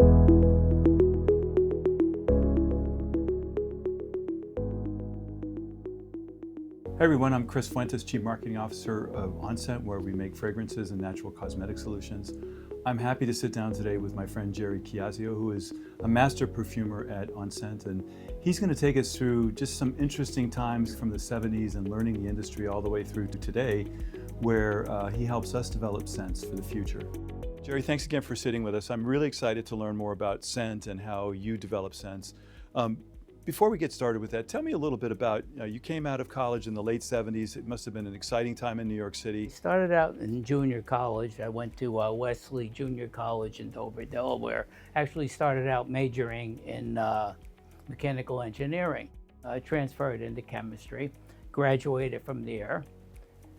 Hey everyone, I'm Chris Fuentes, Chief Marketing Officer of Onscent, where we make fragrances and natural cosmetic solutions. I'm happy to sit down today with my friend Jerry Caiazzo, who is a master perfumer at Onscent, and he's going to take us through just some interesting times from the 70s and learning the industry all the way through to today, where he helps us develop scents for the future. Jerry, thanks again for sitting with us. I'm really excited to learn more about scent and how you develop scents. Before we get started with that, tell me a little bit about, you came out of college in the late 70s. It must have been an exciting time in New York City. Started out in junior college. I went to Wesley Junior College in Dover, Delaware. Actually started out majoring in mechanical engineering. I transferred into chemistry, graduated from there,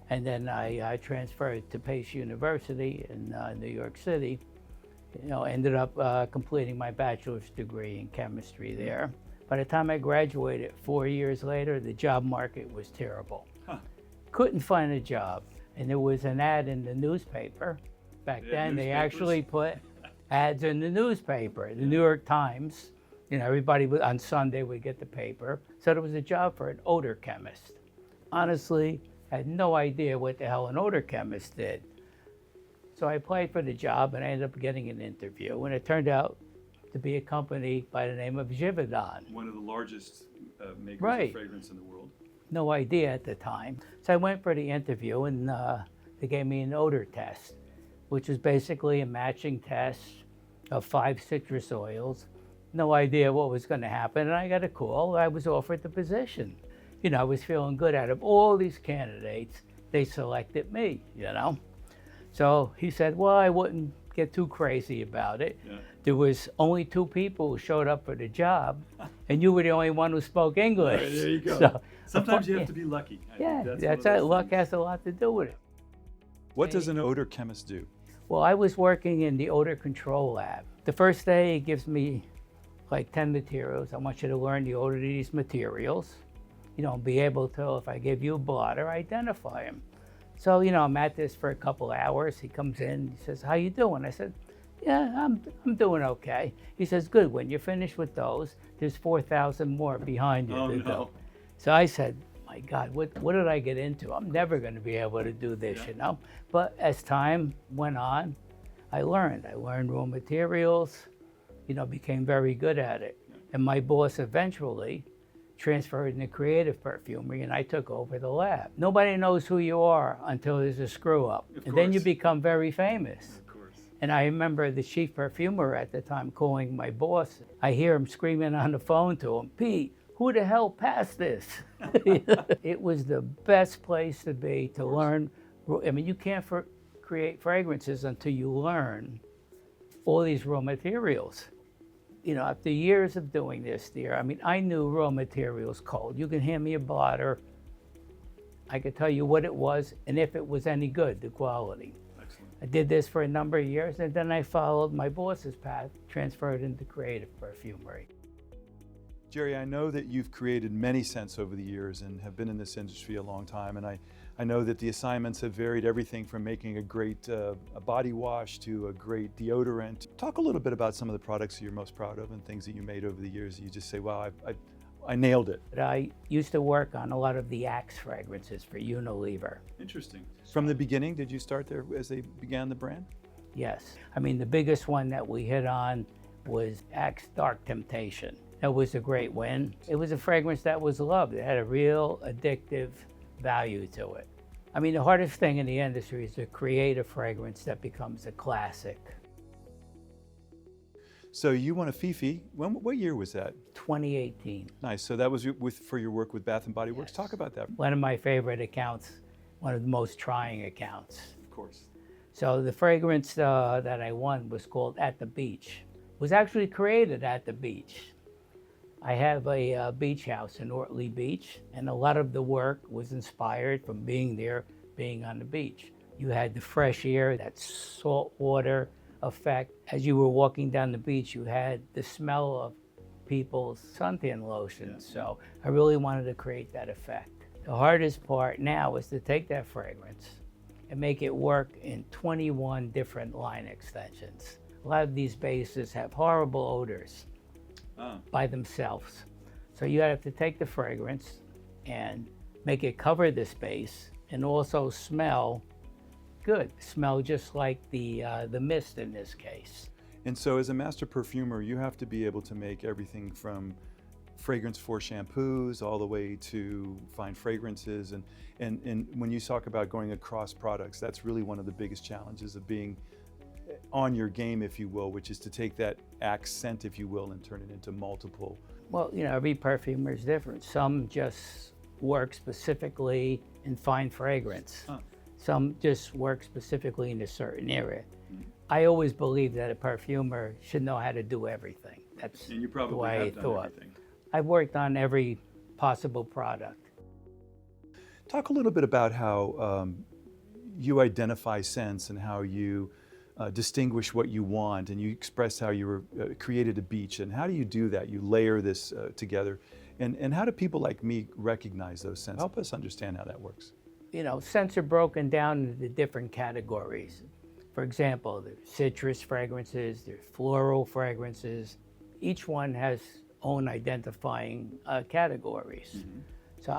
and then I transferred to Pace University in New York City. Ended up completing my bachelor's degree in chemistry there. By the time I graduated 4 years later, the job market was terrible. Couldn't find a job. And there was an ad in the newspaper. Back then, they actually put ads in the newspaper. The New York Times, everybody on Sunday would get the paper. So there was a job for an odor chemist. Honestly, I had no idea what the hell an odor chemist did. So I applied for the job and I ended up getting an interview. And it turned out to be a company by the name of Givaudan. One of the largest makers of fragrance in the world. No idea at the time. So I went for the interview and they gave me an odor test, which is basically a matching test of 5 citrus oils. No idea what was going to happen, and I got a call. I was offered the position. I was feeling good. Out of all these candidates, they selected me, So he said, well, I wouldn't get too crazy about it. Yeah. There was only 2 people who showed up for the job, and you were the only one who spoke English. Right, there you go. So, sometimes you have to be lucky. That's it. Luck has a lot to do with it. What does an odor chemist do? Well, I was working in the odor control lab. The first day, he gives me like 10 materials. I want you to learn the odor of these materials. Be able to, if I give you a blotter, identify them. So, I'm at this for a couple hours. He comes in, he says, how you doing? I said, yeah, I'm doing okay. He says, good, when you're finished with those, there's 4,000 more behind you to do. So I said, my God, what did I get into? I'm never going to be able to do this, But as time went on, I learned raw materials, became very good at it. Yeah. And my boss eventually transferred into creative perfumery, and I took over the lab. Nobody knows who you are until there's a screw up. And then you become very famous. Of course. And I remember the chief perfumer at the time calling my boss. I hear him screaming on the phone to him, Pete, who the hell passed this? It was the best place to be to learn. You can't create fragrances until you learn all these raw materials. After years of doing this there, I knew raw materials cold. You can hand me a blotter. I could tell you what it was and if it was any good, the quality. Excellent. I did this for a number of years, and then I followed my boss's path, transferred into creative perfumery. Jerry, I know that you've created many scents over the years and have been in this industry a long time, and I know that the assignments have varied everything from making a great a body wash to a great deodorant. Talk a little bit about some of the products that you're most proud of and things that you made over the years that you just say, wow, I nailed it. I used to work on a lot of the Axe fragrances for Unilever. Interesting. From the beginning, did you start there as they began the brand? Yes. The biggest one that we hit on was Axe Dark Temptation. That was a great win. It was a fragrance that was loved. It had a real addictive value to it. The hardest thing in the industry is to create a fragrance that becomes a classic. So you won a Fifi. What year was that? 2018. Nice. So that was for your work with Bath & Body Works. Yes. Talk about that. One of my favorite accounts, one of the most trying accounts. Of course. So the fragrance that I won was called At the Beach. It was actually created at the beach. I have a beach house in Ortley Beach, and a lot of the work was inspired from being there, being on the beach. You had the fresh air, that salt water effect. As you were walking down the beach, you had the smell of people's suntan lotions. Yeah. So I really wanted to create that effect. The hardest part now is to take that fragrance and make it work in 21 different line extensions. A lot of these bases have horrible odors by themselves. So you have to take the fragrance and make it cover this base and also smell good. Smell just like the mist in this case. And so as a master perfumer, you have to be able to make everything from fragrance for shampoos all the way to fine fragrances. And when you talk about going across products, that's really one of the biggest challenges of being on your game, if you will, which is to take that Axe scent, if you will, and turn it into multiple. Well, you know, every perfumer is different. Some just work specifically in fine fragrance. Some just work specifically in a certain area. I always believe that a perfumer should know how to do everything. That's And you probably the way have I done thought. everything. I've worked on every possible product. Talk a little bit about how you identify scents and how you distinguish what you want, and you express how you created a beach, and how do you do that? You layer this together, and how do people like me recognize those scents? Help us understand how that works. You know, scents are broken down into different categories. For example, there's citrus fragrances, there's floral fragrances. Each one has own identifying categories. So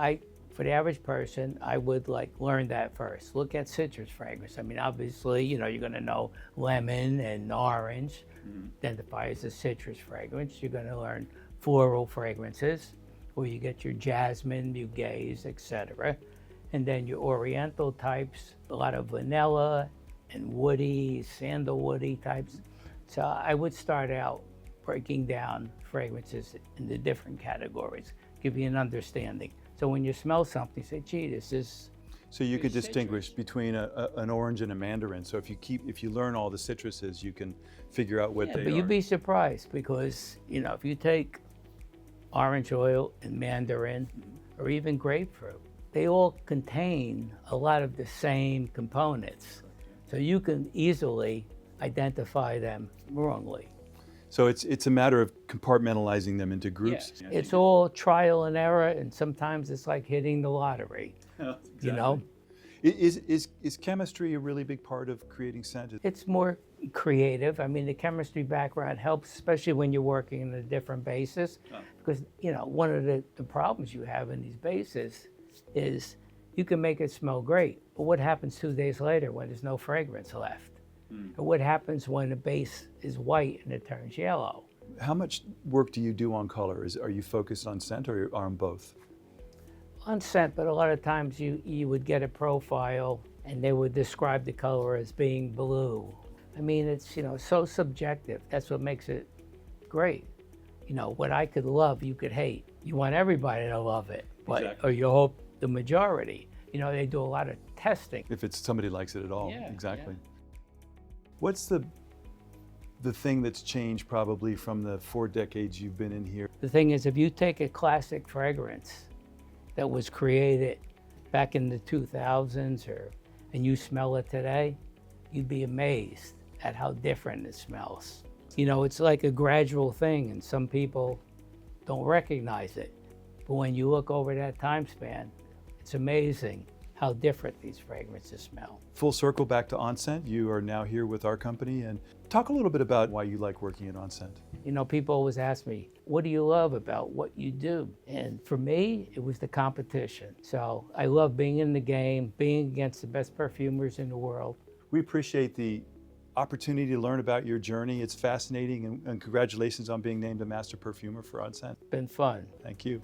for the average person, I would learn that first. Look at citrus fragrance. I mean, obviously, you know, you're gonna know lemon and orange identify as a citrus fragrance. You're gonna learn floral fragrances, where you get your jasmine, muguets, etc. And then your oriental types, a lot of vanilla and woody, sandalwoody types. So I would start out breaking down fragrances into different categories, give you an understanding. So when you smell something, you say, gee, this is. So you could distinguish between an orange and a mandarin. So if you learn all the citruses, you can figure out what they are. But you'd be surprised because, you know, if you take orange oil and mandarin or even grapefruit, they all contain a lot of the same components. So you can easily identify them wrongly. So it's a matter of compartmentalizing them into groups. Yes. It's all trial and error, and sometimes it's like hitting the lottery. Exactly. You know? Is chemistry a really big part of creating scent? It's more creative. I mean, the chemistry background helps, especially when you're working in a different basis, because, you know, one of the problems you have in these bases is you can make it smell great, but what happens 2 days later when there's no fragrance left? Or what happens when the base is white and it turns yellow? How much work do you do on color? Are you focused on scent or on both? On scent, but a lot of times you would get a profile and they would describe the color as being blue. I mean, it's, you know, so subjective. That's what makes it great. You know, what I could love, you could hate. You want everybody to love it, but Exactly. or you hope the majority. You know, they do a lot of testing. If it's somebody likes it at all. Yeah, Exactly. yeah. What's the thing that's changed probably from the 4 decades you've been in here? The thing is, if you take a classic fragrance that was created back in the 2000s and you smell it today, you'd be amazed at how different it smells. You know, it's like a gradual thing, and some people don't recognize it. But when you look over that time span, it's amazing how different these fragrances smell. Full circle back to OnScent. You are now here with our company, and talk a little bit about why you like working at OnScent. You know, people always ask me, what do you love about what you do? And for me, it was the competition. So I love being in the game, being against the best perfumers in the world. We appreciate the opportunity to learn about your journey. It's fascinating, and congratulations on being named a Master Perfumer for OnScent. It's been fun. Thank you.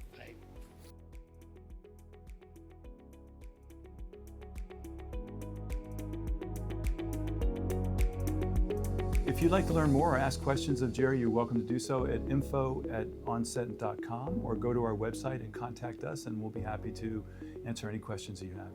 If you'd like to learn more or ask questions of Jerry, you're welcome to do so at info@onscent.com, or go to our website and contact us, and we'll be happy to answer any questions that you have.